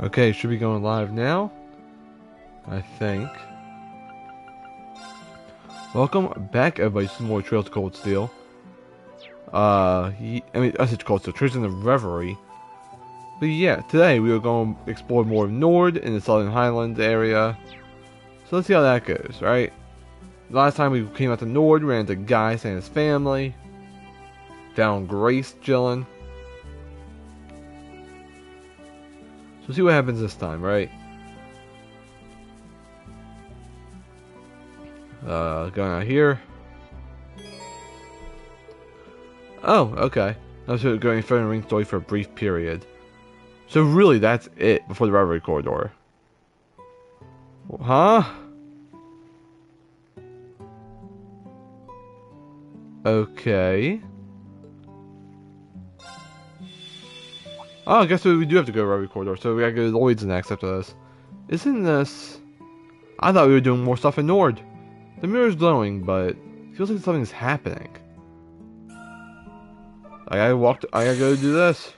Okay, should be going live now, I think. Welcome back, everybody, to some more Trails to Cold Steel. I said Cold Steel, Trails in the Reverie. But yeah, today we are going to explore more of Nord in the Southern Highlands area. So let's see how that goes, right? Last time we came out to Nord, we ran into Gaius and his family. Found Grace chilling. So see what happens this time, right? Going out here. Oh, okay. I was going to ring story for a brief period. So really, that's it before the Reverie corridor. Huh? Okay. Oh, I guess we do have to go to Reverie corridor, so we gotta go to Lloyd's next after this. Isn't this... I thought we were doing more stuff in Nord. The mirror's glowing, but it feels like something's happening. I gotta go do this.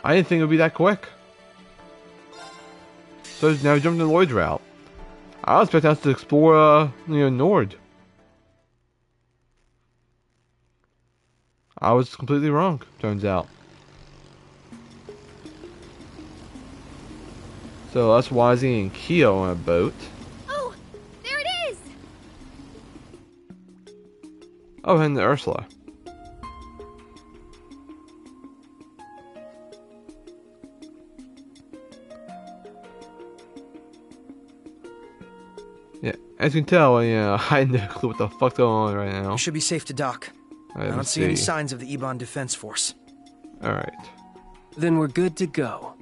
I didn't think it would be that quick. So now we jump to Lloyd's route. I was expecting us to explore, Nord. I was completely wrong, turns out. So that's Wazzy and Keo on a boat. Oh, there it is! Oh, and Ursula. Yeah, as you can tell, I have no clue what the fuck's going on right now. We should be safe to dock. I don't see any signs of the Ebon Defense Force. Alright. Then we're good to go.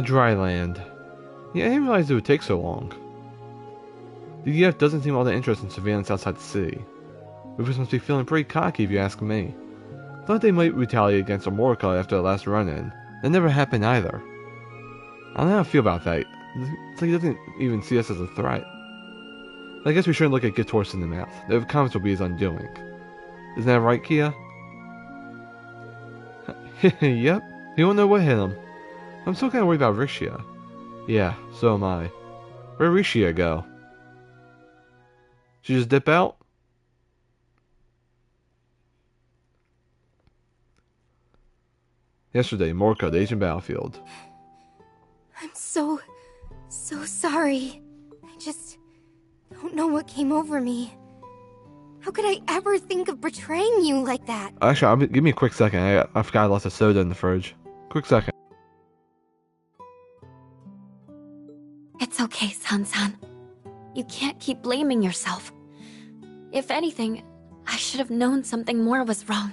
Dry land. Yeah, I didn't realize it would take so long. The EF doesn't seem all that interested in surveillance outside the city. Rufus must be feeling pretty cocky if you ask me. Thought they might retaliate against Amorica after the last run-in. That never happened either. I don't know how I feel about that. It's like he doesn't even see us as a threat. But I guess we shouldn't look at Git's horse in the mouth. The comments will be his undoing. Isn't that right, Kia? Yep. He won't know what hit him. I'm still kind of worried about Rixia. Yeah, so am I. Where'd Rixia go? She just dip out? Yesterday, Morka, the Asian battlefield. I'm so sorry. I just don't know what came over me. How could I ever think of betraying you like that? Actually, give me a quick second. I forgot I lost a soda in the fridge. Quick second. It's okay, San-san. You can't keep blaming yourself. If anything, I should have known something more was wrong.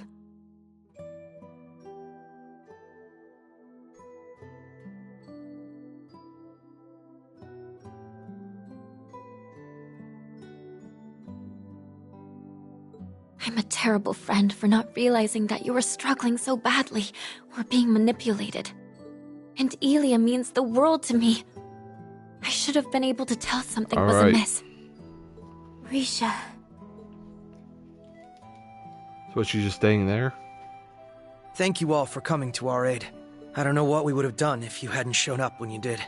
I'm a terrible friend for not realizing that you were struggling so badly or being manipulated. And Elia means the world to me. I should have been able to tell something was amiss. Risha. So was she just staying there? Thank you all for coming to our aid. I don't know what we would have done if you hadn't shown up when you did.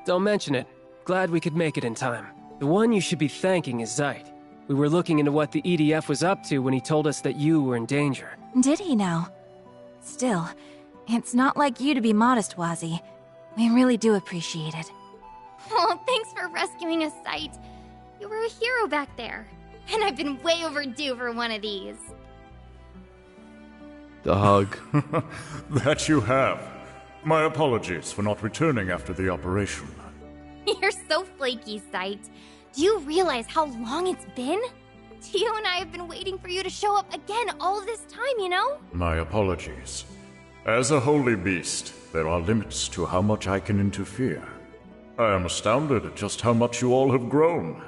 Don't mention it. Glad we could make it in time. The one you should be thanking is Zeit. We were looking into what the EDF was up to when he told us that you were in danger. Did he now? Still, it's not like you to be modest, Wazzy. We really do appreciate it. Oh, thanks for rescuing us, Sight. You were a hero back there. And I've been way overdue for one of these. The hug. That you have. My apologies for not returning after the operation. You're so flaky, Sight. Do you realize how long it's been? Tio and I have been waiting for you to show up again all this time, you know? My apologies. As a holy beast, there are limits to how much I can interfere. I am astounded at just how much you all have grown.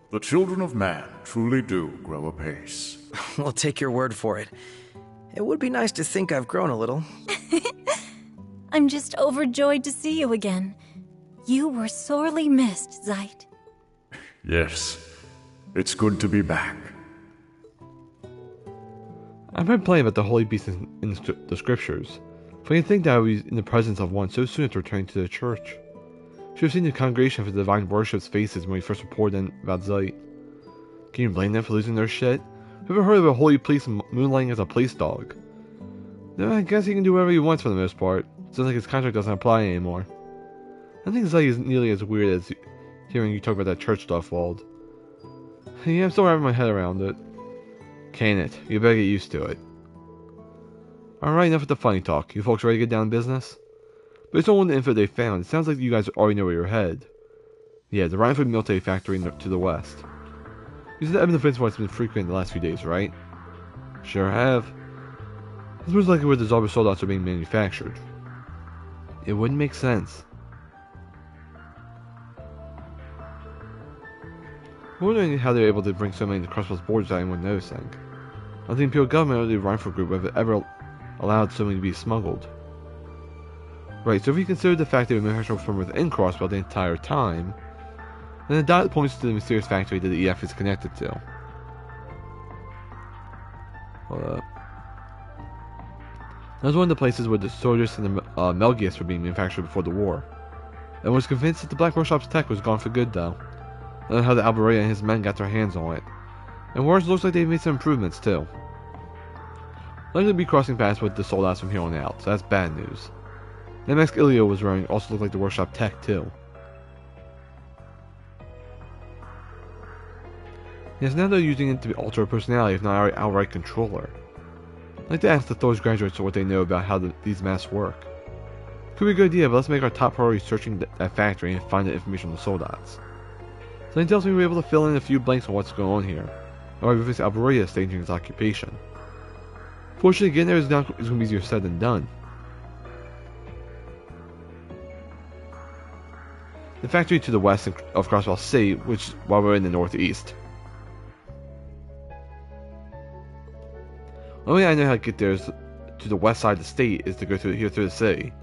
The children of man truly do grow apace. We'll take your word for it. It would be nice to think I've grown a little. I'm just overjoyed to see you again. You were sorely missed, Zeit. Yes, It's good to be back. I've been playing about the holy beast in the scriptures, but you'd think that I would be in the presence of one so soon after returning to the church. Should have seen the congregation for the divine worship's faces when we first reported in about Zeit. Can you blame them for losing their shit? Who ever heard of a holy priest moonlighting as a police dog? No, I guess he can do whatever he wants for the most part. Sounds like his contract doesn't apply anymore. I think Zeit isn't nearly as weird as hearing you talk about that church stuff, Wald. Yeah, I'm still wrapping my head around it. Can it? You better get used to it. Alright, enough with the funny talk. You folks ready to get down to business? Based on the info they found, it sounds like you guys already know where you're headed. Yeah, the Rhineford military factory to the west. You said the evidence of what's been frequent in the last few days, right? Sure have. This was likely where the Zarba soldiers are being manufactured. It wouldn't make sense. I'm wondering how they were able to bring so many to Crossbell's borders without anyone noticing. I think the Imperial government or the Rhineford group have ever allowed so many to be smuggled. Right, so if we consider the fact that we manufactured from within Crossbell the entire time, then the dot points to the mysterious factory that the EF is connected to. Hold up. That was one of the places where the soldiers and the Melgius were being manufactured before the war. I was convinced that the Black Workshop's tech was gone for good though. I don't know how the Alberea and his men got their hands on it. And worse, looks like they've made some improvements too. Likely be crossing paths with the soldiers from here on out, so that's bad news. The mask Ilio was wearing also looked like the workshop tech too. Yes, now they're using it to alter her personality, if not outright control her. I'd like to ask the Thor's graduates what they know about how these masks work. Could be a good idea, but let's make our top priority searching that factory and find the information on the soldats. Something tells me we'll be able to fill in a few blanks on what's going on here, or Rufus Alberea staging his occupation. Fortunately, getting there is going to be easier said than done. The factory to the west of Crossbell City, which while we're in the northeast. The only way I know how to get there is to the west side of the state is to go through the city.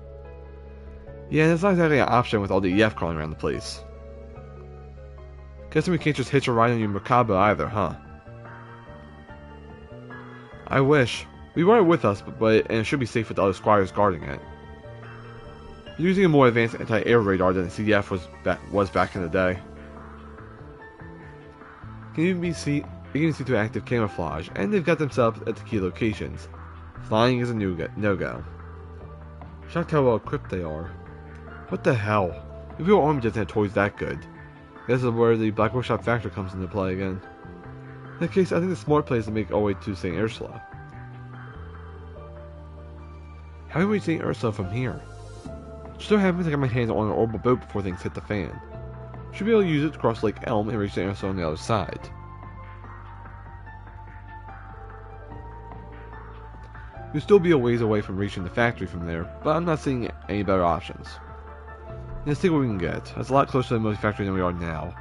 Yeah, that's not exactly an option with all the EF crawling around the place. Guessing we can't just hitch a ride on your Merkaba either, huh? I wish. We brought it with us, and it should be safe with the other squires guarding it. We're using a more advanced anti-air radar than the CDF was back in the day. Can even see through active camouflage, and they've got themselves at the key locations. Flying is a no-go. Shocked how well equipped they are. What the hell? The Imperial Army doesn't have toys that good. This is where the Black Workshop factory comes into play again. In that case, I think the smart play is to make our way to St. Ursula. How do we reach St. Ursula from here? Just so happens I got my hands on an orbital boat before things hit the fan. Should be able to use it to cross Lake Elm and reach St. Ursula on the other side. You'll still be a ways away from reaching the factory from there, but I'm not seeing any better options. Let's see what we can get. That's a lot closer to the military factory than we are now,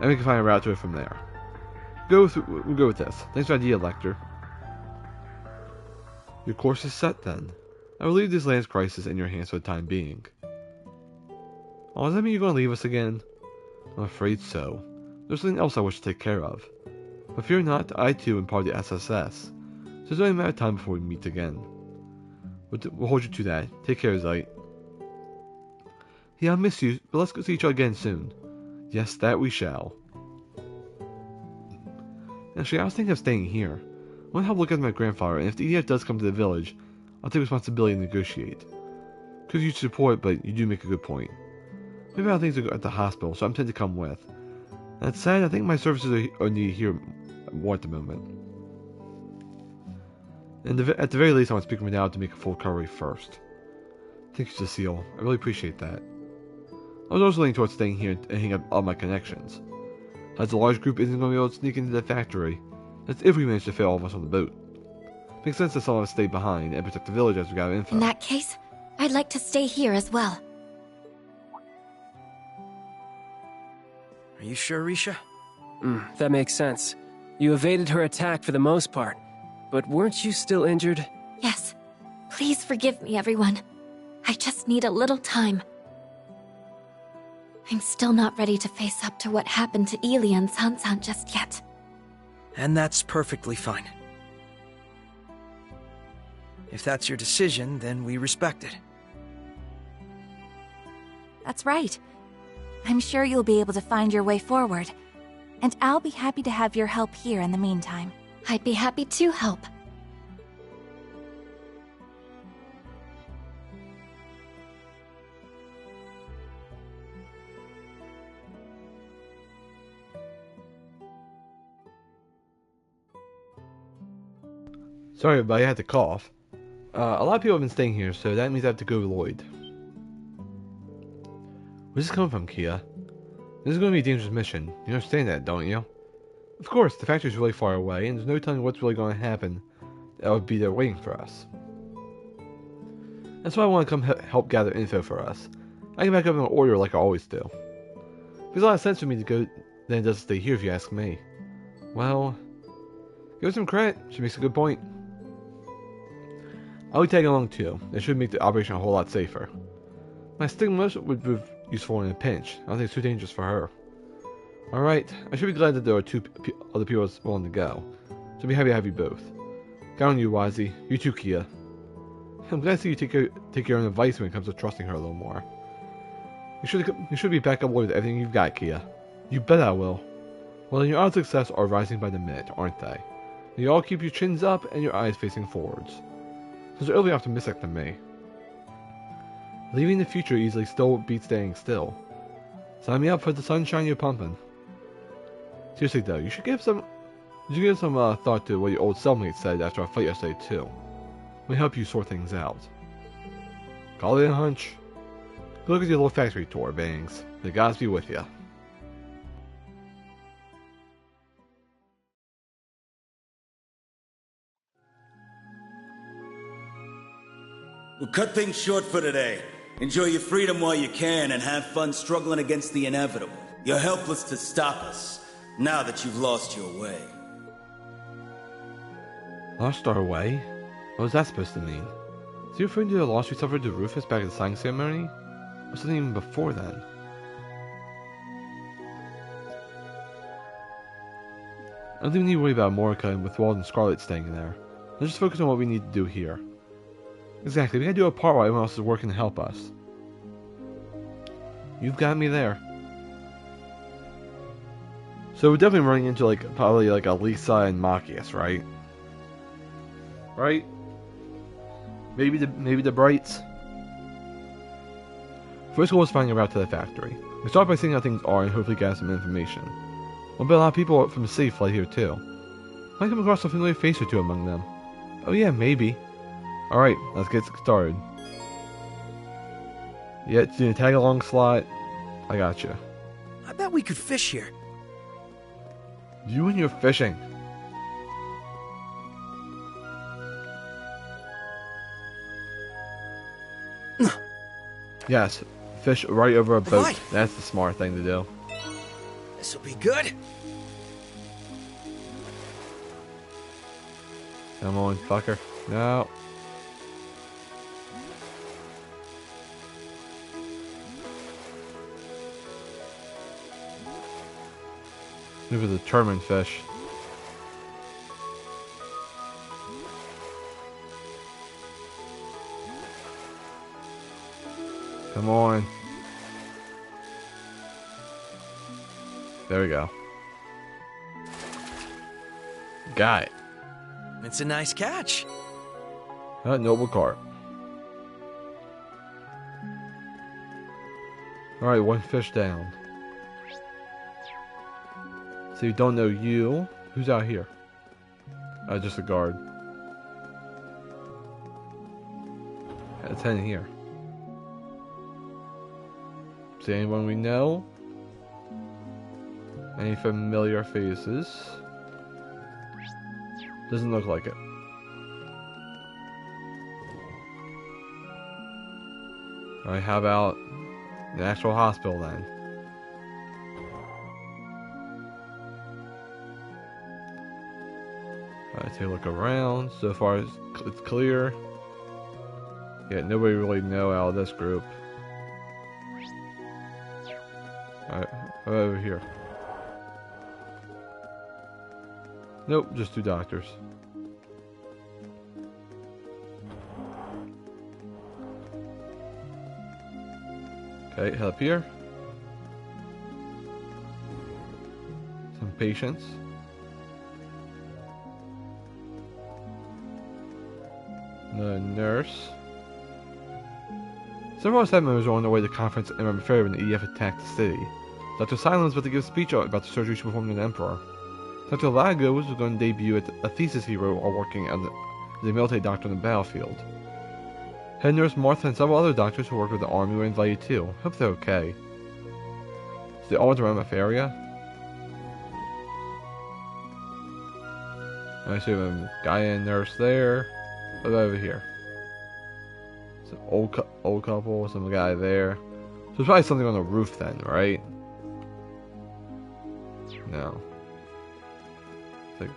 and we can find a route to it from there. We'll go with this. Thanks for the idea, Lecter. Your course is set then. I will leave this land's crisis in your hands for the time being. Oh, does that mean you're going to leave us again? I'm afraid so. There's something else I wish to take care of. But fear not, I too am part of the SSS, so it's only a matter of time before we meet again. We'll hold you to that. Take care, Zeit. Yeah, I'll miss you, but let's go see each other again soon. Yes, that we shall. Actually, I was thinking of staying here. I want to help look after my grandfather, and if the EDF does come to the village, I'll take responsibility to negotiate. Could use support, but you do make a good point. Maybe how things are at the hospital, so I'm tempted to come with. That said, I think my services are needed here more at the moment. And at the very least, I want to speak with now to make a full recovery first. Thank you, Cecile. I really appreciate that. I was also leaning towards staying here and hanging up all my connections. As the large group isn't going to be able to sneak into the factory, that's if we manage to fit all of us on the boat. Makes sense that some of us stay behind and protect the village as we got info. In that case, I'd like to stay here as well. Are you sure, Risha? That makes sense. You evaded her attack for the most part, but weren't you still injured? Yes. Please forgive me, everyone. I just need a little time. I'm still not ready to face up to what happened to Ilya and Sansan just yet. and that's perfectly fine. If that's your decision, then we respect it. That's right. I'm sure you'll be able to find your way forward. And I'll be happy to have your help here in the meantime. I'd be happy to help. Sorry, but I had to cough. A lot of people have been staying here, so that means I have to go to Lloyd. Where's this coming from, Kia? This is going to be a dangerous mission. You understand that, don't you? Of course, the factory's really far away, and there's no telling what's really going to happen that would be there waiting for us. That's why I want to come help gather info for us. I can back up an order like I always do. It makes a lot of sense for me to go than it does to stay here if you ask me. Well, give her some credit. She makes a good point. I'll be tagging along too. It should make the operation a whole lot safer. My stigma would prove useful in a pinch. I don't think it's too dangerous for her. Alright, I should be glad that there are two other people willing to go. So I'll be happy to have you both. Count on you, Wazi. You too, Kia. I'm glad to see you take your own advice when it comes to trusting her a little more. You should be back up with everything you've got, Kia. You bet I will. Well, then your odds of success are rising by the minute, aren't they? You all keep your chins up and your eyes facing forwards. Sounds overly optimistic to me. Leaving the future easily still beats staying still. Sign me up for the sunshine you're pumping. Seriously though, you should give some thought to what your old cellmate said after our fight yesterday too. It may help you sort things out. Call it a hunch. Good luck with your little factory tour, Bangs. The gods be with ya. We'll cut things short for today. Enjoy your freedom while you can and have fun struggling against the inevitable. You're helpless to stop us, now that you've lost your way. Lost our way? What was that supposed to mean? Is he referring to the loss we suffered to Rufus back at the signing ceremony? Or something even before then? I don't even need to worry about Morica and with Wald and Scarlet staying there. Let's just focus on what we need to do here. Exactly, we gotta do our part while everyone else is working to help us. You've got me there. So we're definitely running into probably a Lisa and Machias, right? Right? Maybe the Brights. First goal is finding a route to the factory. We start by seeing how things are and hopefully gather some information. We'll bet a lot of people from the city fly here too. Might come across a familiar face or two among them. Oh yeah, maybe. Alright, let's get started. Yeah, it's in a tag along slot. I gotcha. I bet we could fish here. You and your fishing. Yes, fish right over a boat. Right. That's the smart thing to do. This'll be good. Come on, fucker. No. Look at the determined fish. Come on. There we go. Got it. It's a nice catch. A noble carp. Alright, one fish down. So you don't know you. Who's out here? Just a guard. Let's head in here. See anyone we know? Any familiar faces? Doesn't look like it. Alright, how about the actual hospital then? Alright, take a look around. So far it's clear. Yeah, nobody really know out of this group. Alright, over here. Nope, just 2 doctors. Okay, head up here. Some patients. The nurse. Several staff members were on their way to the conference in Reverie when the EDF attacked the city. Dr. Silence was about to give a speech about the surgery she performed on the Emperor. Dr. Lagos was going to debut at a thesis he wrote while working as a military doctor on the battlefield. Head nurse Martha and several other doctors who worked with the army were invited too. Hope they're okay. So they all went around the area. I see a guy and nurse there. What about over here? It's an old couple, some guy there. So there's probably something on the roof then, right? No. It's like,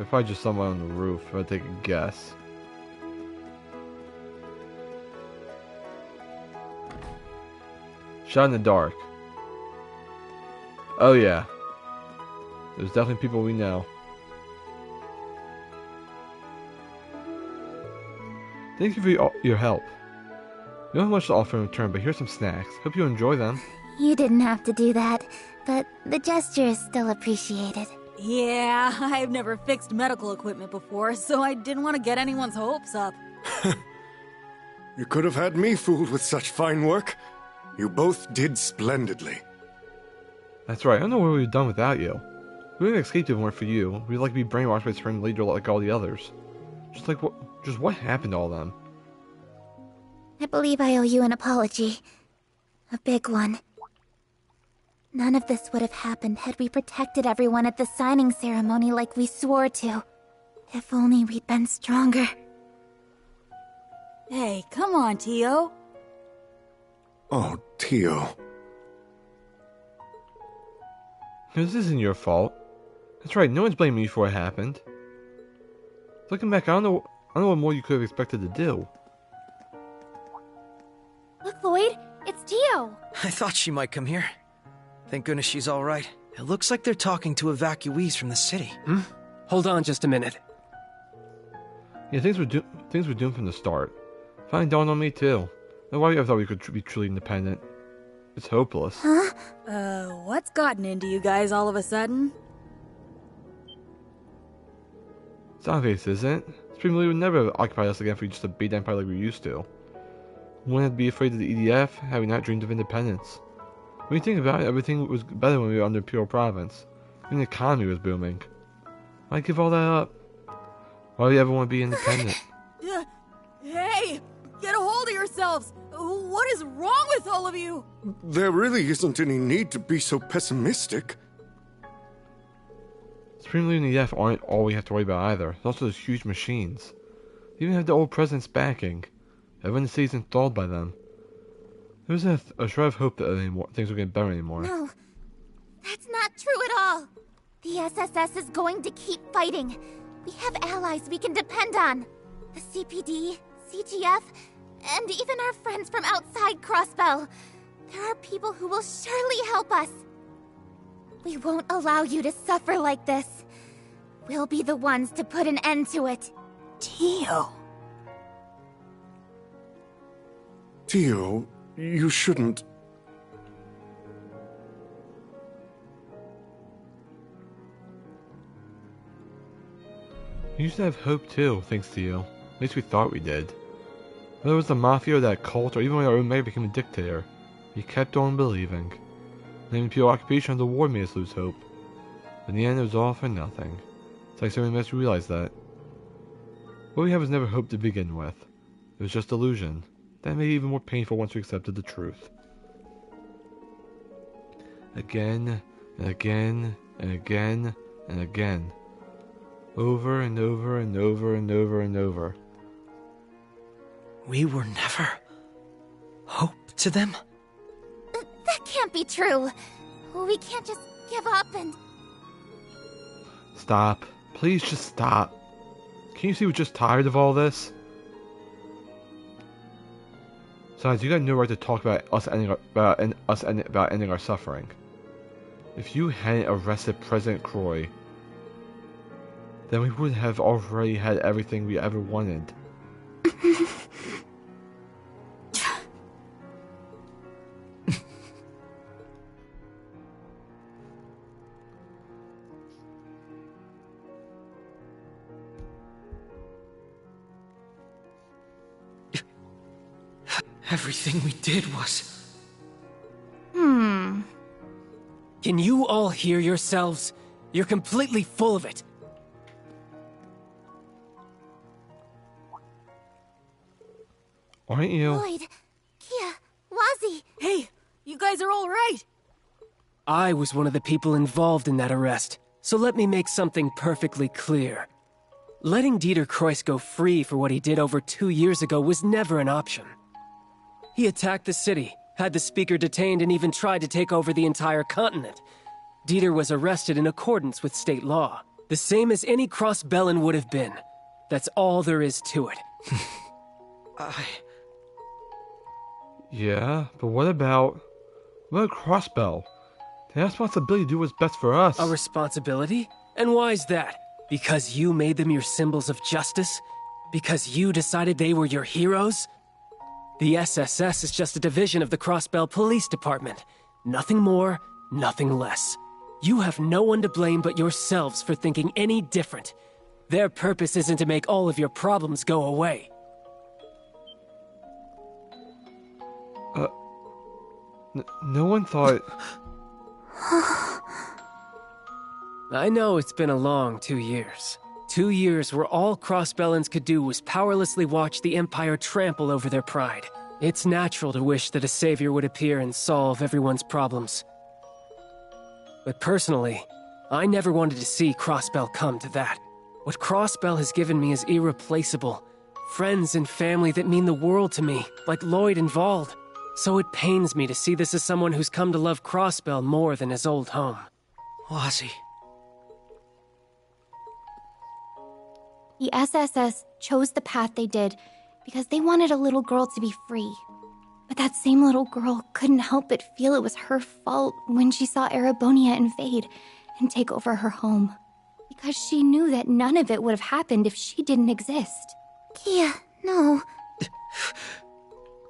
probably just someone on the roof, if I take a guess. Shot in the dark. Oh yeah. There's definitely people we know. Thank you for your help. You don't have much to offer in return, but here's some snacks. Hope you enjoy them. You didn't have to do that, but the gesture is still appreciated. Yeah, I've never fixed medical equipment before, so I didn't want to get anyone's hopes up. You could have had me fooled with such fine work. You both did splendidly. That's right, I don't know what we would have done without you. We would have escaped if it weren't for you. We'd like to be brainwashed by a supreme leader like all the others. Just what happened to all them? I believe I owe you an apology. A big one. None of this would have happened had we protected everyone at the signing ceremony like we swore to. If only we'd been stronger. Hey, come on, Tio. Oh, Tio. This isn't your fault. That's right, no one's blaming you for what happened. Looking back, I don't know what more you could have expected to do. Look, Lloyd, it's Tio. I thought she might come here. Thank goodness she's alright. It looks like they're talking to evacuees from the city. Hold on just a minute. Yeah, things were doomed from the start. Finally dawned on me too. That's why I thought we could be truly independent. It's hopeless. Huh? What's gotten into you guys all of a sudden? It's obvious, isn't it? Supreme Leader would never have occupied us again if we just obeyed the Empire like we used to. We wouldn't have to be afraid of the EDF had we not dreamed of independence. When you think about it, everything was better when we were under Imperial Province. Even the economy was booming. Why give all that up? Why do you ever want to be independent? Hey! Get a hold of yourselves! What is wrong with all of you? There really isn't any need to be so pessimistic. Supreme Leader and the EDF aren't all we have to worry about either. There's also those huge machines. They even have the old president's backing. Everyone in the city is enthralled by them. There isn't a shred of hope that things will get better anymore. No, that's not true at all. The SSS is going to keep fighting. We have allies we can depend on. The CPD, CGF, and even our friends from outside Crossbell. There are people who will surely help us. We won't allow you to suffer like this. We'll be the ones to put an end to it. Tio. Tio, you shouldn't... We used to have hope too, thanks to you. At least we thought we did. Whether it was the Mafia or that cult, or even when our own mayor became a dictator, we kept on believing. The Imperial occupation of the war made us lose hope. But in the end, it was all for nothing. It's like so many of us realized that. What we had was never hope to begin with. It was just illusion. That made it even more painful once we accepted the truth. Again, and again, and again, and again. Over and over and over and over and over. We were never hope to them? That can't be true. We can't just give up and... Stop. Please just stop. Can't you see we're just tired of all this? Besides, you got no right to talk about ending our suffering. If you hadn't arrested President Croy, then we would have already had everything we ever wanted. Everything we did was... Can you all hear yourselves? You're completely full of it. Aren't you? Lloyd, Kia, Wazzy. Hey, you guys are all right. I was one of the people involved in that arrest, so let me make something perfectly clear. Letting Dieter Croyce go free for what he did over 2 years ago was never an option. He attacked the city, had the speaker detained, and even tried to take over the entire continent. Dieter was arrested in accordance with state law, the same as any Crossbellan would have been. That's all there is to it. Yeah, but what about Crossbell? They have responsibility to do what's best for us. A responsibility? And why is that? Because you made them your symbols of justice? Because you decided they were your heroes? The SSS is just a division of the Crossbell Police Department. Nothing more, nothing less. You have no one to blame but yourselves for thinking any different. Their purpose isn't to make all of your problems go away. No one thought... I know it's been a long 2 years. 2 years where all Crossbellans could do was powerlessly watch the Empire trample over their pride. It's natural to wish that a savior would appear and solve everyone's problems. But personally, I never wanted to see Crossbell come to that. What Crossbell has given me is irreplaceable. Friends and family that mean the world to me, like Lloyd and Vald. So it pains me to see this as someone who's come to love Crossbell more than his old home. Wazzy. The SSS chose the path they did because they wanted a little girl to be free. But that same little girl couldn't help but feel it was her fault when she saw Erebonia invade and take over her home. Because she knew that none of it would have happened if she didn't exist. Kia, no.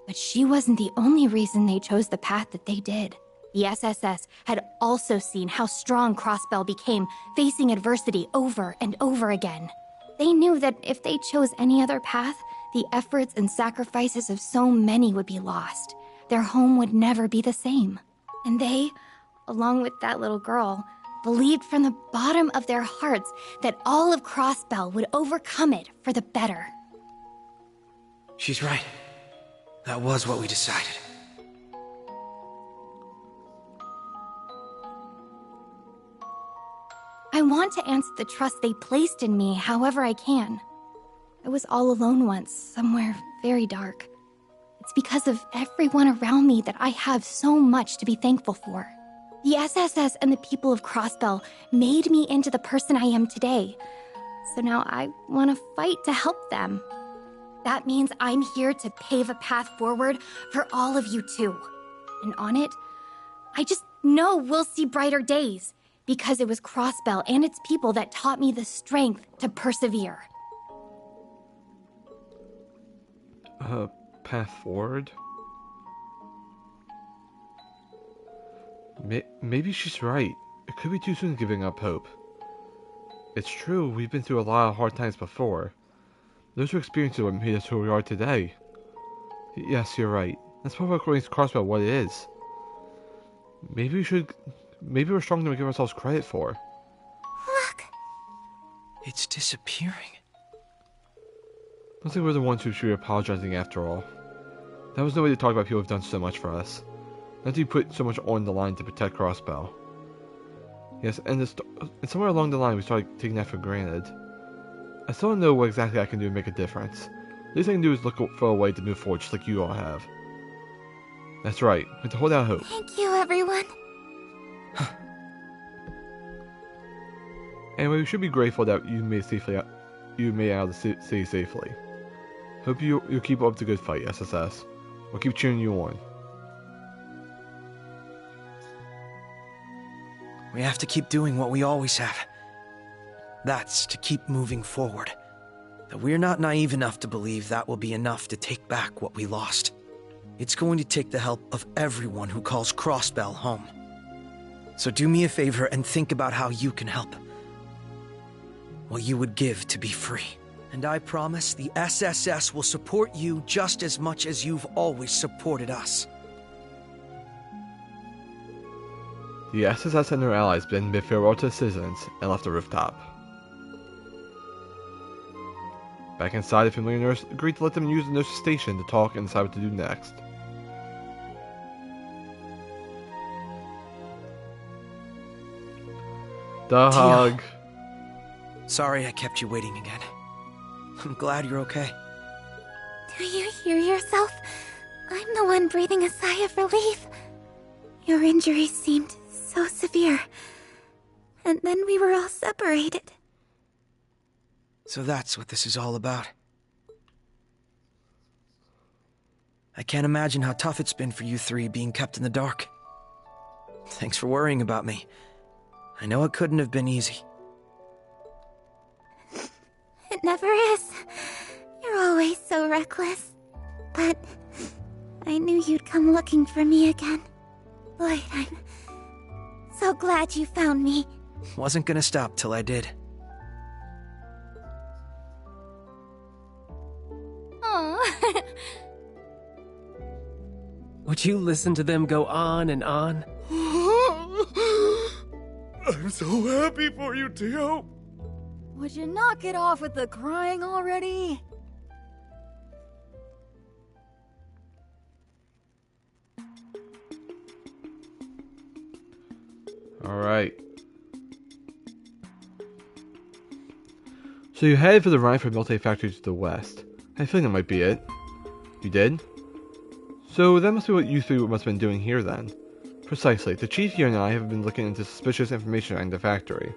But she wasn't the only reason they chose the path that they did. The SSS had also seen how strong Crossbell became, facing adversity over and over again. They knew that if they chose any other path, the efforts and sacrifices of so many would be lost. Their home would never be the same. And they, along with that little girl, believed from the bottom of their hearts that all of Crossbell would overcome it for the better. She's right. That was what we decided. I want to answer the trust they placed in me however I can. I was all alone once, somewhere very dark. It's because of everyone around me that I have so much to be thankful for. The SSS and the people of Crossbell made me into the person I am today. So now I want to fight to help them. That means I'm here to pave a path forward for all of you too. And on it, I just know we'll see brighter days, because it was Crossbell and its people that taught me the strength to persevere. Path forward? Maybe she's right. It could be too soon giving up hope. It's true, we've been through a lot of hard times before. Those were experiences that made us who we are today. Yes, you're right. That's probably what makes Crossbell what it is. Maybe we're stronger than we give ourselves credit for. Look! It's disappearing. I don't think we're the ones who should be apologizing after all. That was no way to talk about people who've done so much for us. Not to put so much on the line to protect Crossbell. Yes, and somewhere along the line we started taking that for granted. I still don't know what exactly I can do to make a difference. The least I can do is look for a way to move forward just like you all have. That's right, we have to hold out hope. Thank you, everyone. Anyway, we should be grateful that you made it out of the city safely. Hope you'll keep up the good fight, SSS. We'll keep cheering you on. We have to keep doing what we always have. That's to keep moving forward. That we're not naive enough to believe that will be enough to take back what we lost. It's going to take the help of everyone who calls Crossbell home. So do me a favor and think about how you can help. What you would give to be free. And I promise the SSS will support you just as much as you've always supported us. The SSS and their allies bid farewell to the citizens and left the rooftop. Back inside, the familiar nurse agreed to let them use the nurse's station to talk and decide what to do next. The hug. Sorry I kept you waiting again. I'm glad you're okay. Do you hear yourself? I'm the one breathing a sigh of relief. Your injuries seemed so severe. And then we were all separated. So that's what this is all about. I can't imagine how tough it's been for you three being kept in the dark. Thanks for worrying about me. I know it couldn't have been easy. It never is. You're always so reckless. But I knew you'd come looking for me again. Lloyd, I'm so glad you found me. Wasn't gonna stop till I did. Aww. Would you listen to them go on and on? I'm so happy for you, Tio. Would you knock it off with the crying already? Alright. So you headed for the Rhine for Military Factory to the west. I had a feeling that might be it. You did? So that must be what you three must have been doing here then. Precisely. The chief here and I have been looking into suspicious information around the factory.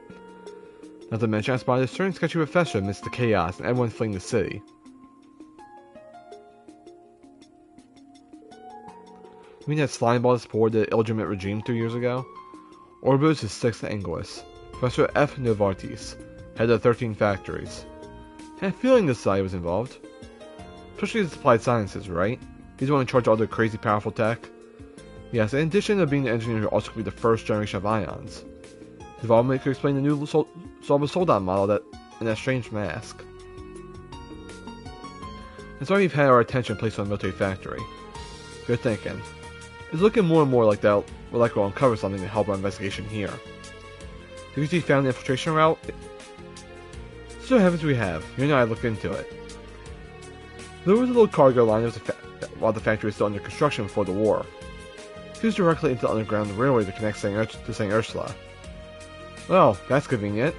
Not to mention I spotted a certain sketchy professor amidst the chaos and everyone fleeing the city. You mean that slime ball that supported the illegitimate regime 3 years ago? Orbos is 6th Anguis. Professor F. Novartis, head of 13 factories. I had a feeling this side was involved. Especially the applied sciences, right? He's the one in charge of all the crazy powerful tech. Yes, in addition to being the engineer who also could be the first generation of ions. His involvement could explain the new Soldat model and that strange mask. That's why we've had our attention placed on the military factory. Good thinking. It's looking more and more like that we're likely to uncover something to help our investigation here. Because you found the infiltration route, so happens we have. You and I looked into it. There was a little cargo line while the factory was still under construction before the war. It goes directly into the underground railway that connects to St. Ursula. Well, that's convenient.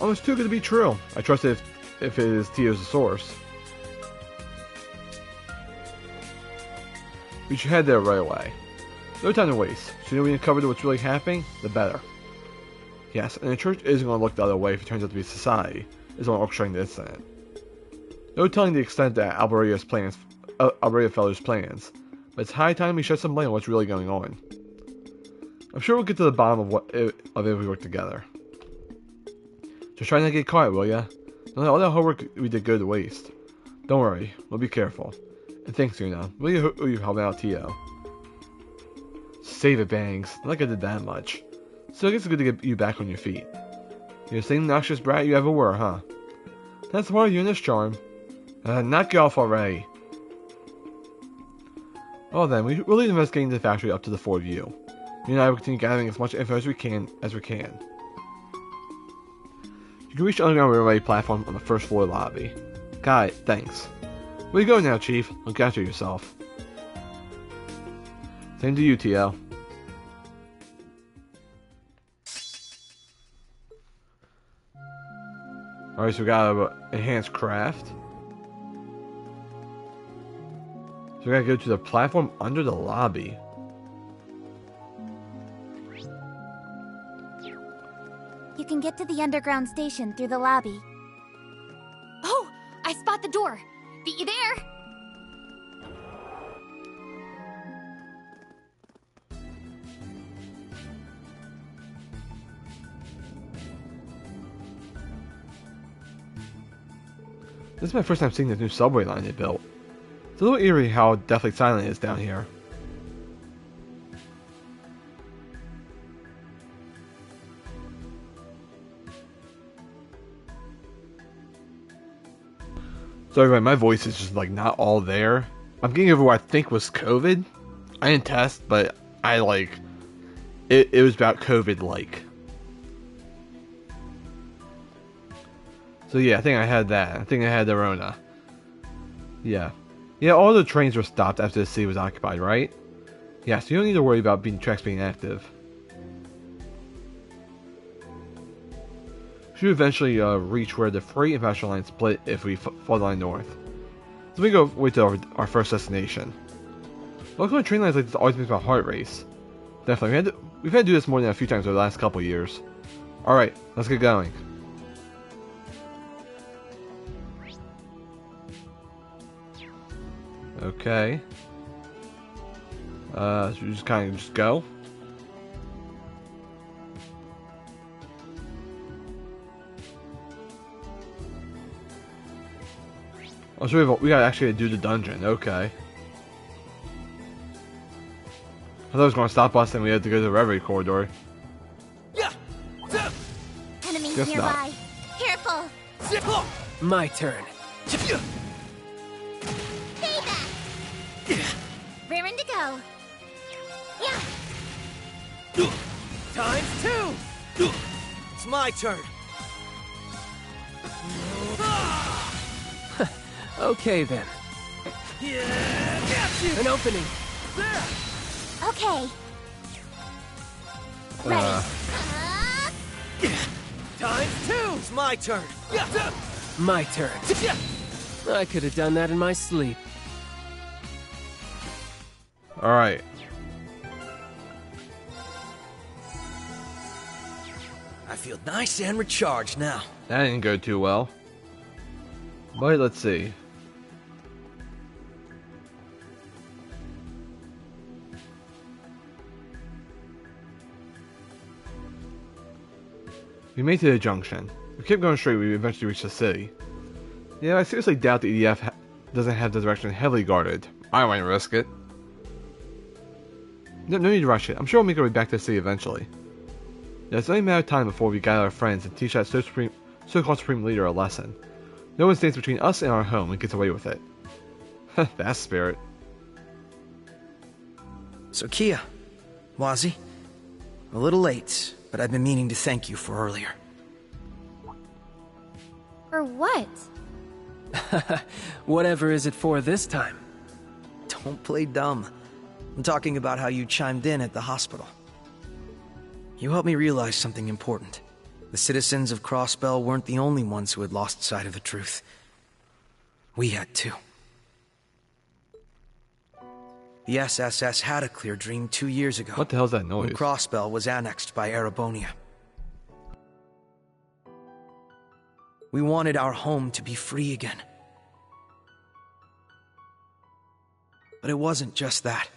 Almost too good to be true. I trust it if it is Tio's the source. We should head there right away. No time to waste. The sooner we uncover what's really happening, the better. Yes, and the church isn't going to look the other way if it turns out to be society is the one orchestrating the incident. No telling the extent that Alberia Feller's plans, but it's high time we shed some light on what's really going on. I'm sure we'll get to the bottom of it if we work together. Just try not to get caught, will ya? Don't let all that hard work we did go to waste. Don't worry, we'll be careful. And thanks, Una. Will you help out Tio? Save it, Bangs. Not like I did that much. So I guess it's good to get you back on your feet. You're the same noxious brat you ever were, huh? That's part of Una's charm. Knock you off already. Well then, we'll leave investigating the factory up to the four of you. You and I will continue gathering as much info as we can. You can reach the underground railway platform on the first floor lobby. Got it, thanks. Where you going now, Chief? Look after yourself. Same to you, Tio. Alright, so we got an enhanced craft. So we gotta go to the platform under the lobby. You can get to the underground station through the lobby. Oh, I spot the door. Be you there? This is my first time seeing this new subway line they built. It's a little eerie how deathly silent it is down here. So anyway, my voice is just like not all there. I'm getting over what I think was COVID. I didn't test, but I like it was about COVID like. So yeah, I think I had that. I think I had the Rona. Yeah. Yeah, all the trains were stopped after the city was occupied, right? Yeah, so you don't need to worry about tracks being active. Should eventually reach where the freight and passenger line split if we follow the line north. So we go wait to our first destination. Looking at train lines like this always makes my heart race. Definitely, we've had to do this more than a few times over the last couple years. Alright, let's get going. Okay. So we just kind of just go. Oh, so we gotta actually do the dungeon. Okay. I thought it was going to stop us and we had to go to the Reverie corridor. Enemy Guess nearby. not. Careful. My turn. Payback. Raring to go. Yeah. Times two! It's my turn. Okay then. An opening. Okay. Ready. Times two! It's my turn. My turn. I could have done that in my sleep. Alright. I feel nice and recharged now. That didn't go too well. But let's see. We made it to the junction. We kept going straight, we eventually reached the city. Yeah, I seriously doubt the EDF doesn't have the direction heavily guarded. I don't want to risk it. No need to rush it. I'm sure we'll make our way back to the city eventually. Yeah, it's only a matter of time before we gather our friends and teach that so-called Supreme Leader a lesson. No one stands between us and our home and gets away with it. That's spirit. So Kia, Wazi, a little late, but I've been meaning to thank you for earlier. For what? Whatever is it for this time? Don't play dumb. I'm talking about how you chimed in at the hospital. You helped me realize something important. The citizens of Crossbell weren't the only ones who had lost sight of the truth. We had too. The SSS had a clear dream 2 years ago. What the hell's that noise? When Crossbell was annexed by Erebonia. We wanted our home to be free again. But it wasn't just that.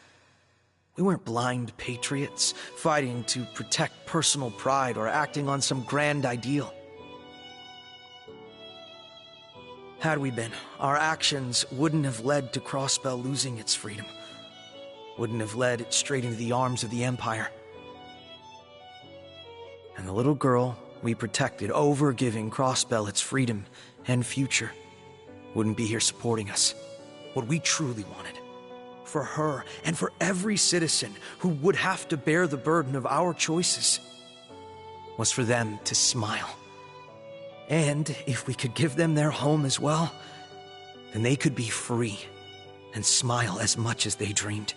We weren't blind patriots, fighting to protect personal pride or acting on some grand ideal. Had we been, our actions wouldn't have led to Crossbell losing its freedom. Wouldn't have led it straight into the arms of the Empire. And the little girl we protected over giving Crossbell its freedom and future wouldn't be here supporting us. What we truly wanted. For her, and for every citizen who would have to bear the burden of our choices, was for them to smile. And if we could give them their home as well, then they could be free and smile as much as they dreamed.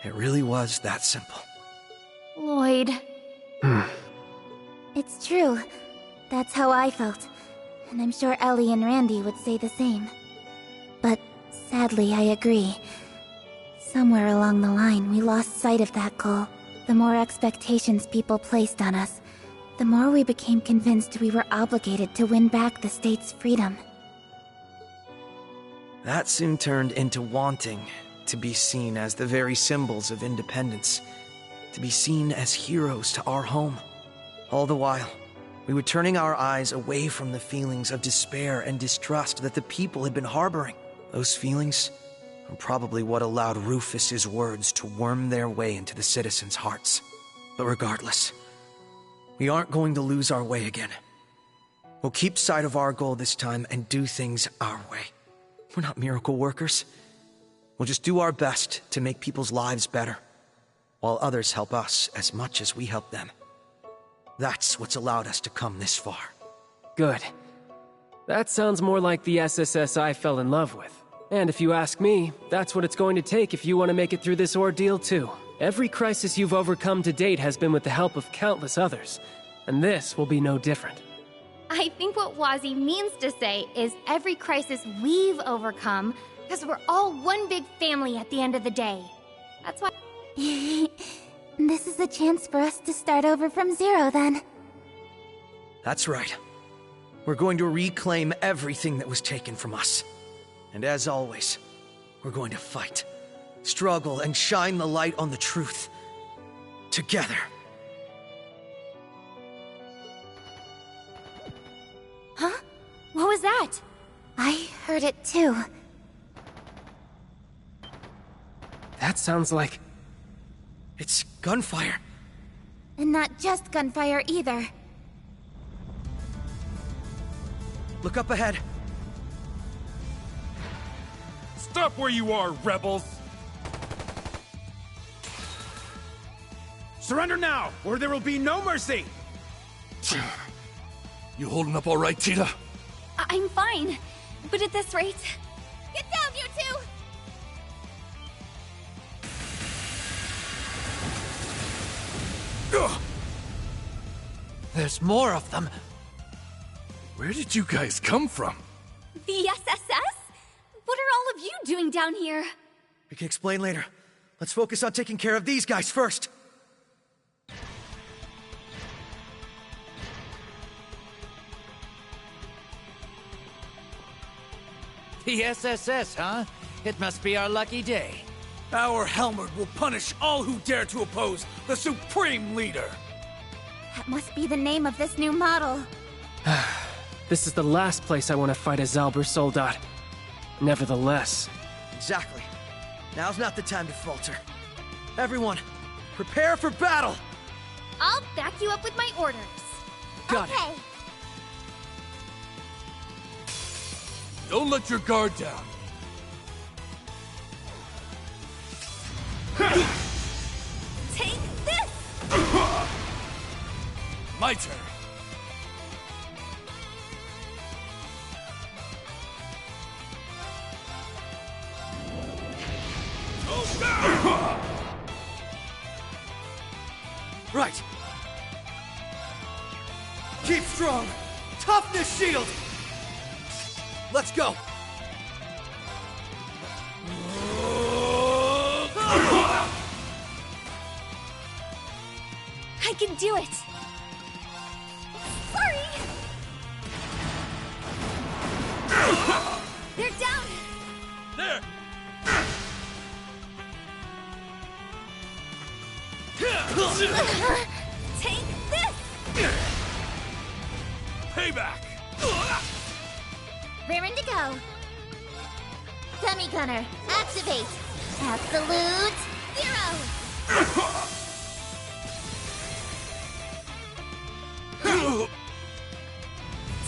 It really was that simple. Lloyd. It's true. That's how I felt. And I'm sure Ellie and Randy would say the same. But sadly, I agree. Somewhere along the line, we lost sight of that goal. The more expectations people placed on us, the more we became convinced we were obligated to win back the state's freedom. That soon turned into wanting to be seen as the very symbols of independence, to be seen as heroes to our home. All the while, We were turning our eyes away from the feelings of despair and distrust that the people had been harboring. Those feelings are probably what allowed Rufus's words to worm their way into the citizens' hearts. But regardless, we aren't going to lose our way again. We'll keep sight of our goal this time and do things our way. We're not miracle workers. We'll just do our best to make people's lives better, while others help us as much as we help them. That's what's allowed us to come this far. Good. That sounds more like the SSS I fell in love with. And if you ask me, that's what it's going to take if you want to make it through this ordeal too. Every crisis you've overcome to date has been with the help of countless others, and this will be no different. I think what Wazzy means to say is every crisis we've overcome, because we're all one big family at the end of the day. That's why... This is a chance for us to start over from zero, then. That's right. We're going to reclaim everything that was taken from us. And as always, we're going to fight, struggle, and shine the light on the truth. Together. Huh? What was that? I heard it too. That sounds like... It's gunfire. And not just gunfire either. Look up ahead. Stop where you are, rebels! Surrender now, or there will be no mercy! You holding up all right, Tita? I'm fine, but at this rate... Get down, you two! Ugh. There's more of them. Where did you guys come from? The SSS? What are all of you doing down here? We can explain later. Let's focus on taking care of these guys first. The SSS, huh? It must be our lucky day. Our Helmut will punish all who dare to oppose the Supreme Leader! That must be the name of this new model. This is the last place I want to fight a Zalber Soldat. Nevertheless... Exactly. Now's not the time to falter. Everyone, prepare for battle! I'll back you up with my orders. Got it. Don't let your guard down. Take this! My turn. Right. Keep strong. Toughness shield. Let's go. I can do it. Sorry. They're down. There. Take this! Payback! Raring to go. Dummy gunner, activate. Absolute zero.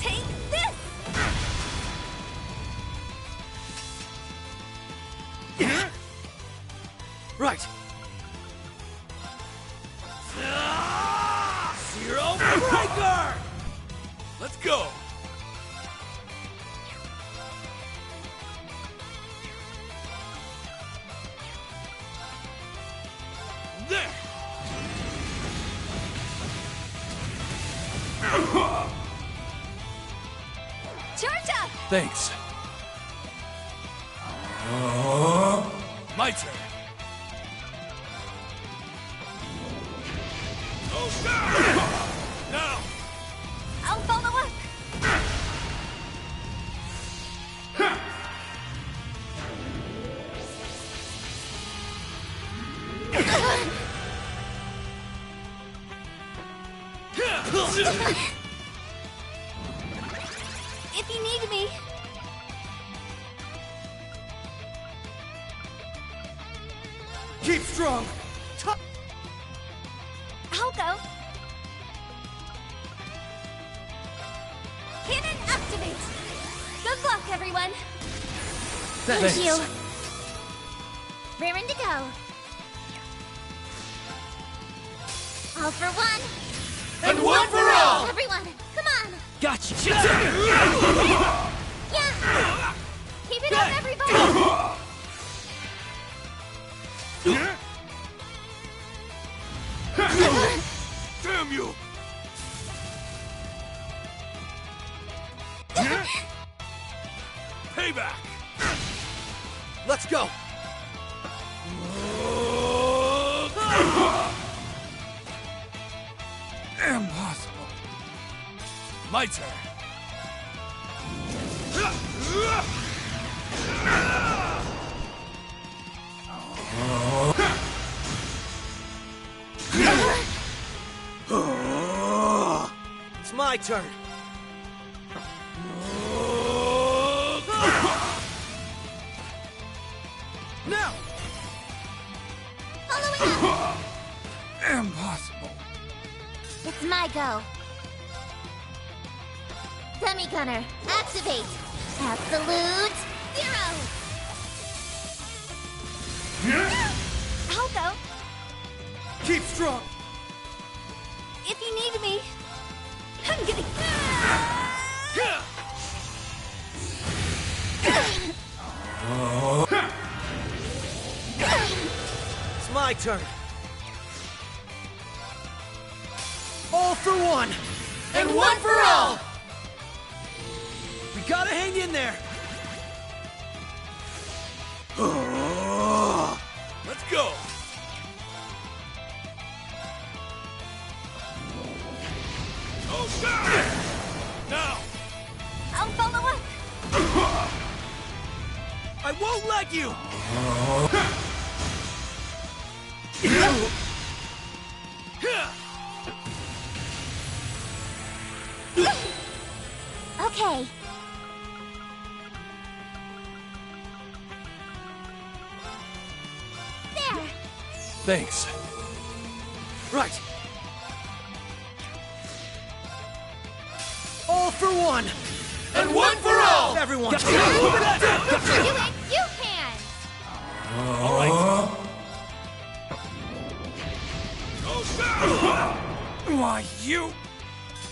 Take this! Right. Zero breaker! Let's go! There! Charge up! Thanks. My turn. Now! I'll follow up. Keep strong! I'll go. Cannon activate! Good luck, everyone! Thanks. Thank you. Raring to go. All for one. And one for all! Everyone, come on! Gotcha! Yeah! Keep it up, everybody! Damn you! Payback! Let's go! Impossible. My turn. It's my turn! Now! Following up! Impossible. It's my go. Semi-gunner, activate! Absolute zero! I'll go. Keep strong. If you need me. I'm gonna... It's my turn! All for one! And one for all! We gotta hang in there! Let's go. Oh, God! Now! I'll follow up. I won't let you! Okay. There. Thanks. Right! All for one! And one for all! Everyone! Do it, you can. All right. Oh, God! Why, you...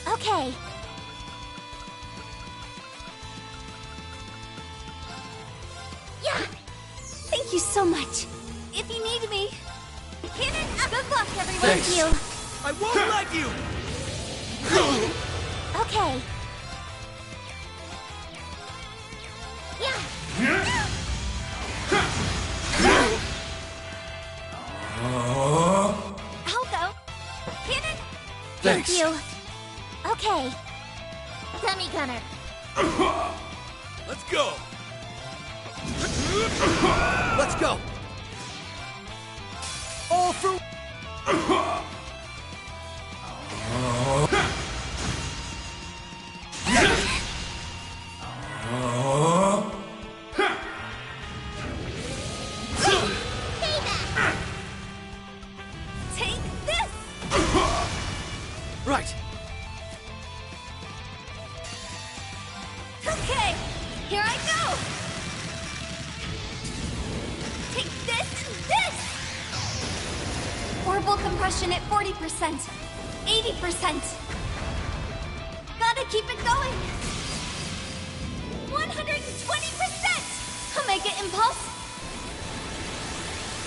Okay. Yeah. Thank you so much. If you need me. Cannon up. Good luck, everyone. Thanks. Thank you. I won't let you! Okay. Yeah. I'll go. Cannon. Thanks. Thank you. Okay. Semi-gunner. Let's go. Let's go! All for... Payback. Take this. Right! Okay. Here I go. Take this and this. Orbital compression at 40%. 80%. Gotta keep it going. 120%. Omega impulse.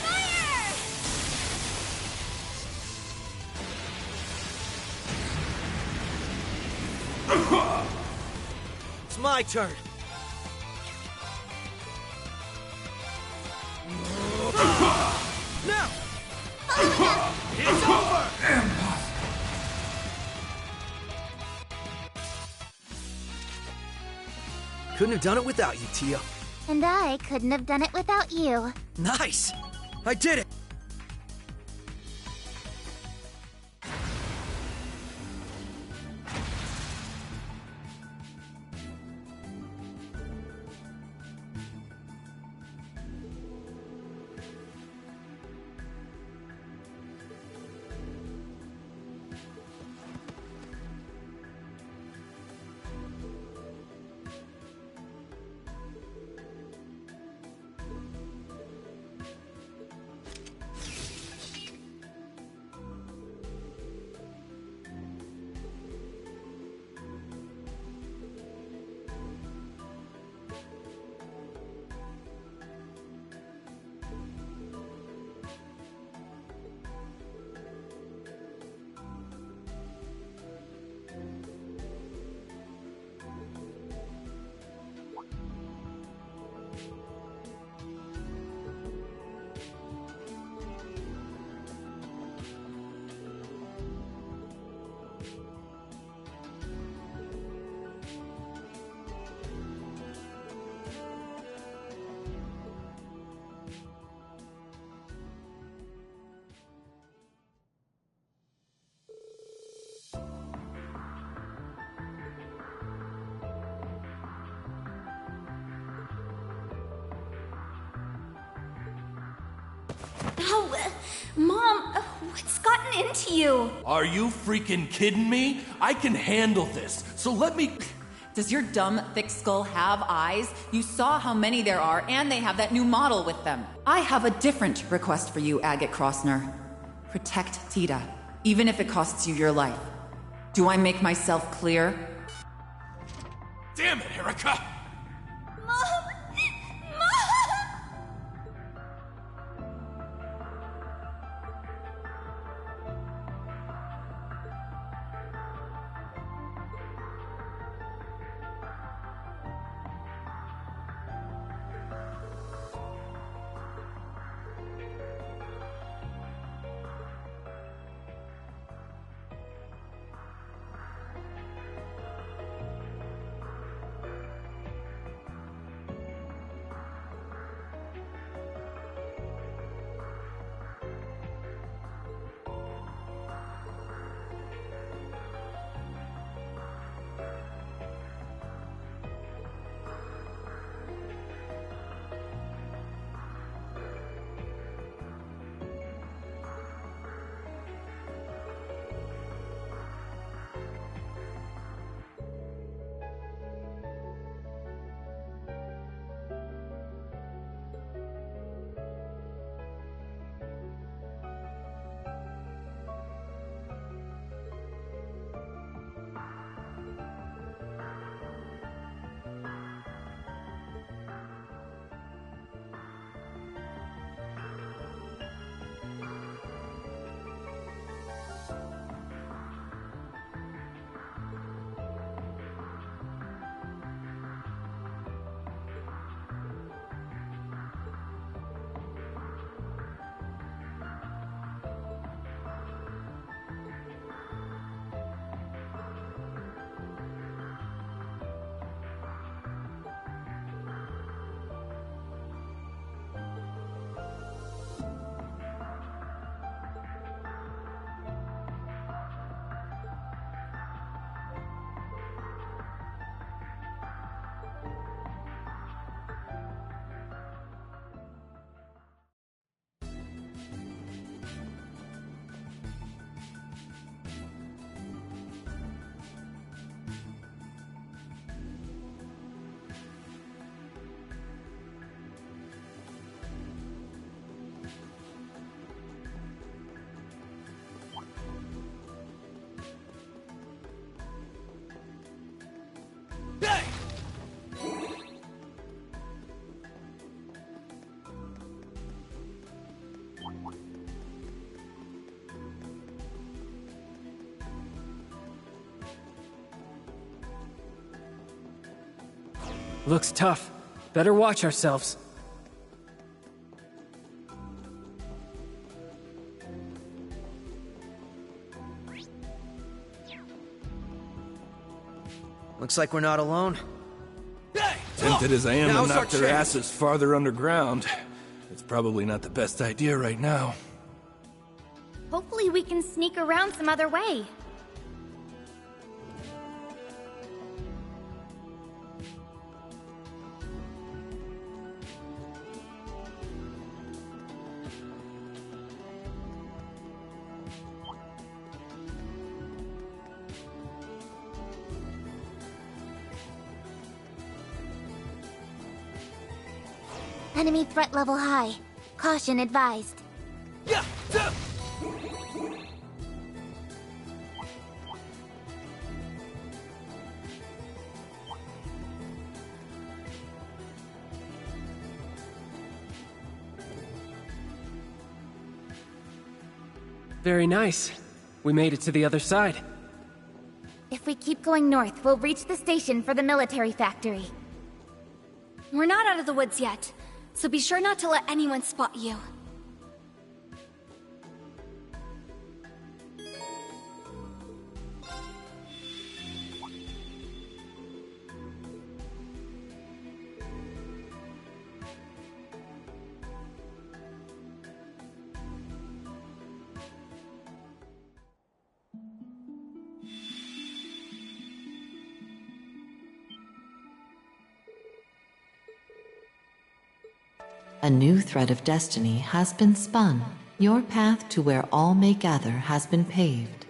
Fire! It's my turn! Now! It's over! Couldn't have done it without you, Tia. And I couldn't have done it without you. Nice! I did it! Ow! Mom, what's gotten into you? Are you freaking kidding me? I can handle this, so let me... Does your dumb, thick skull have eyes? You saw how many there are, and they have that new model with them. I have a different request for you, Agate Crossner. Protect Tita, even if it costs you your life. Do I make myself clear? Damn it, Erica! Mom! Looks tough. Better watch ourselves. Looks like we're not alone. Tempted as I am to Now's our knock their chance. asses farther underground, it's probably not the best idea right now. Hopefully we can sneak around some other way. Enemy threat level high. Caution advised. Very nice. We made it to the other side. If we keep going north, we'll reach the station for the military factory. We're not out of the woods yet, so be sure not to let anyone spot you. A new thread of destiny has been spun. Your path to where all may gather has been paved.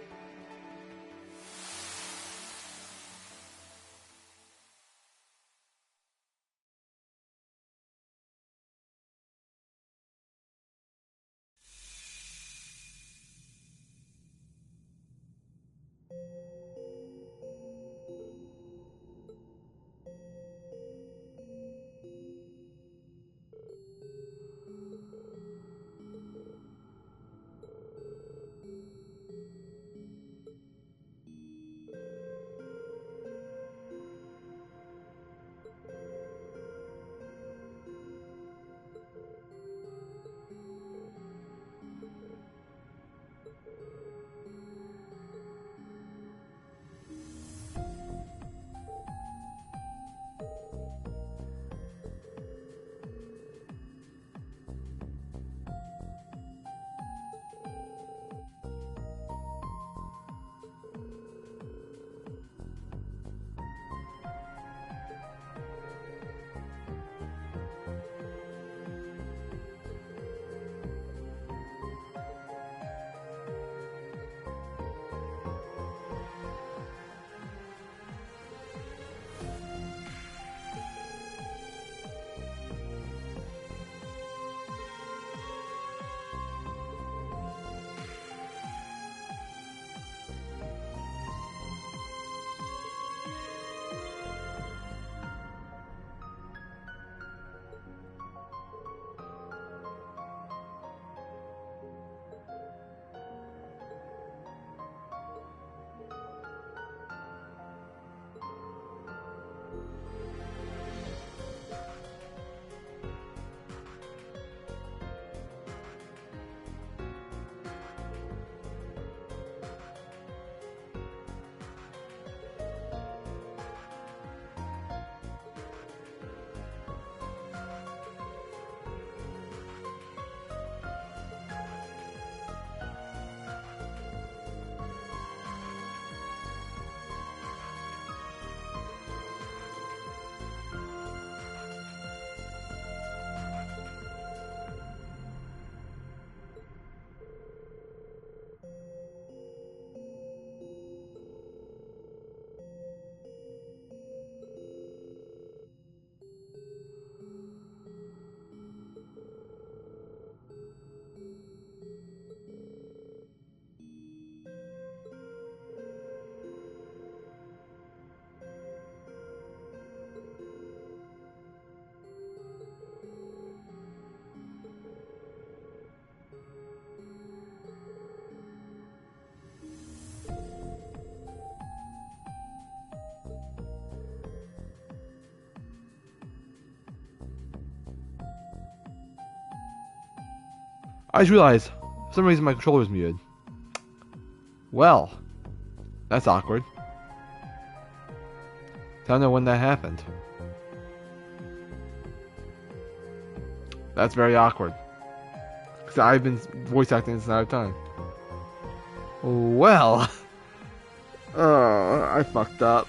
I just realized, for some reason my controller was muted. Well, that's awkward. I don't know when that happened. That's very awkward. Because I've been voice acting this entire time. Well. I fucked up.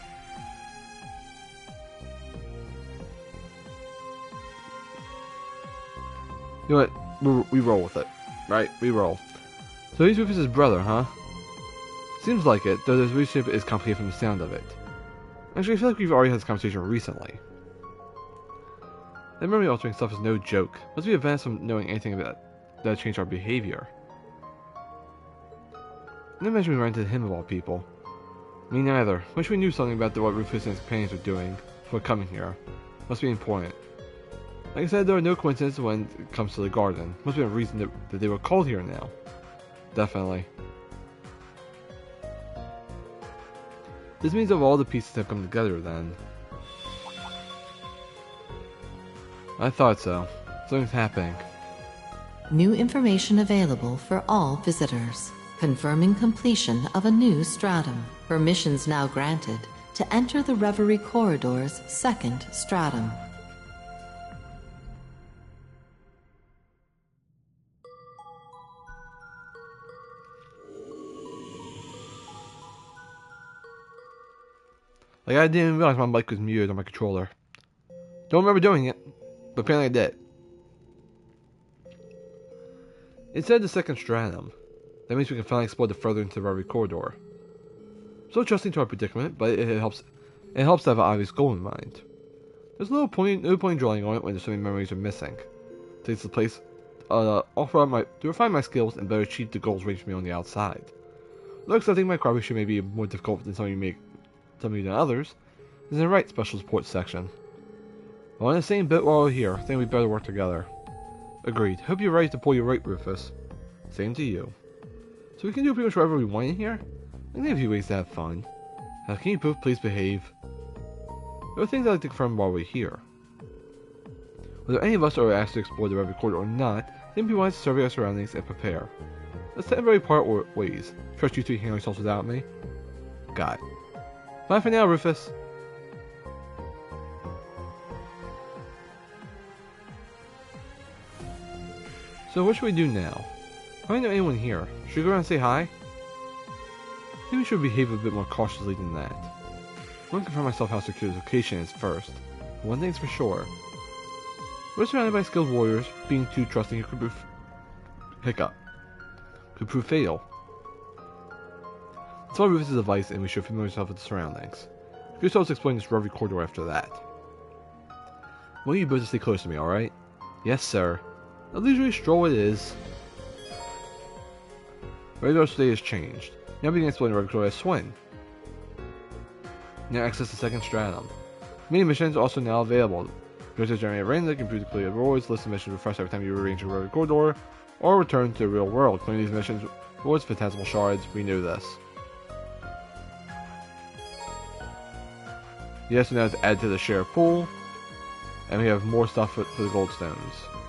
You know what? We roll with it. Right? We roll. So he's Rufus' brother, huh? Seems like it, though this relationship is complicated from the sound of it. Actually, I feel like we've already had this conversation recently. That memory altering stuff is no joke. Must be advanced from knowing anything about that changed our behavior. And imagine we ran into him of all people. Me neither. Wish we knew something about what Rufus and his companions were doing before coming here. Must be important. Like I said, there are no coincidences when it comes to the garden. Must be a reason that they were called here now. Definitely. This means that all the pieces have come together then. I thought so. Something's happening. New information available for all visitors. Confirming completion of a new stratum. Permissions now granted to enter the Reverie Corridor's second stratum. Like, I didn't even realize my mic was muted on my controller. Don't remember doing it, but apparently I did. It said the second stratum. That means we can finally explore the further into the Reverie corridor. So adjusting to our predicament, but it helps to have an obvious goal in mind. There's no point in dwelling on it when so many memories are missing. It takes the place to refine my skills and better achieve the goals ranged for me on the outside. Though accepting my cooperation may be more difficult than some of you than others, is in the right special support section. We're in the same boat while we're here. I think we better work together. Agreed. Hope you're ready to pull your weight, Rufus. Same to you. So we can do pretty much whatever we want in here? I think there are a few ways to have fun. Can you both please behave? There are things I'd like to confirm while we're here. Whether any of us are asked to explore the Reverie corridor or not, it would be wise to survey our surroundings and prepare. Let's temporarily part ways. Trust you three handle yourselves without me? Got it. Bye for now, Rufus. So what should we do now? I don't know anyone here. Should we go around and say hi? I think we should behave a bit more cautiously than that. I want to confirm myself how secure the location is first. But one thing's for sure. We're surrounded by skilled warriors. Being too trusting could prove fatal. Let's follow Rufus' advice and we should familiar ourselves with the surroundings. We can exploring this Reverie corridor after that. I want you both to stay close to me, alright? Yes, sir. A leisurely stroll it is. Radar today has changed. Now we can explore the Reverie corridor as Swin. Now access the second stratum. Many missions are also now available. Objectives generate randomly, compute completed rewards, list of missions refresh every time you rearrange a Reverie corridor, or return to the real world. Clearing these missions rewards phantasmal shards. We knew this. Yes, so now it's add to the share pool, and we have more stuff for the gold stones.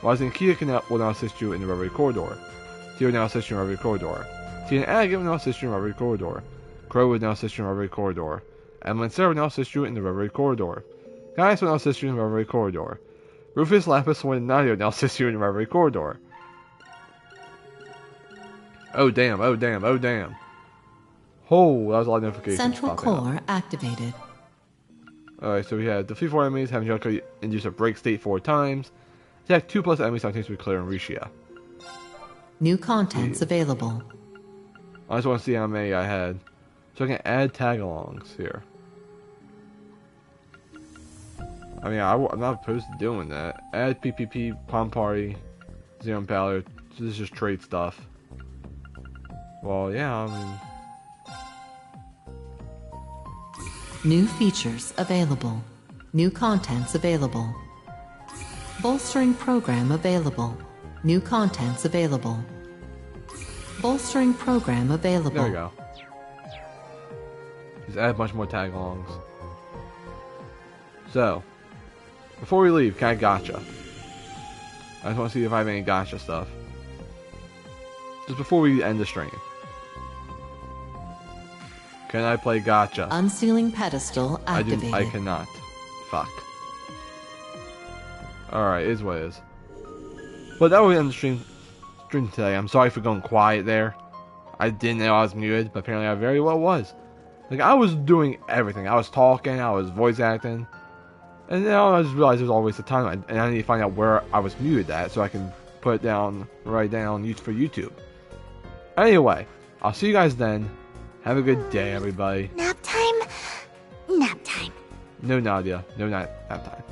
Rising Kia will now assist you in the Reverie corridor. Tia will now assist you in the Reverie corridor. Tia and Agate will now assist you in the Reverie corridor. Crow will now assist you in the Reverie corridor. Emma and Sarah will now assist you in the Reverie corridor. Gaius will now assist you in the Reverie corridor. Rufus, Lapis, Swan, and Nadia will now assist you in the Reverie corridor. Oh damn, oh damn, oh damn. Oh, that was a lot of notifications. Central core activated. Alright, so we had defeat 4 enemies, having Junko induce a break state 4 times. Attack 2+ enemies simultaneously with Claire and Rishia. New contents available. I just want to see how many I had. So I can add tag-alongs here. I mean, I'm not opposed to doing that. Add PPP, Palm Party, Xeon Powder. So this is just trade stuff. Well, yeah, I mean... New features available. New contents available. Bolstering program available. New contents available. Bolstering program available. There we go. Just add a bunch more tag-alongs. So, before we leave, can I gotcha? I just want to see if I have any gotcha stuff. Just before we end the stream. Can I play gotcha? Unsealing pedestal activated. I cannot. Fuck. Alright, is what it is. But that will end the stream today. I'm sorry for going quiet there. I didn't know I was muted, but apparently I very well was. Like, I was doing everything. I was talking, I was voice acting. And now I just realized it was all a waste of time. And I need to find out where I was muted at so I can put it down, write down for YouTube. Anyway, I'll see you guys then. Have a good day, everybody. Nap time? Nap time. No, Nadia. No, nap time.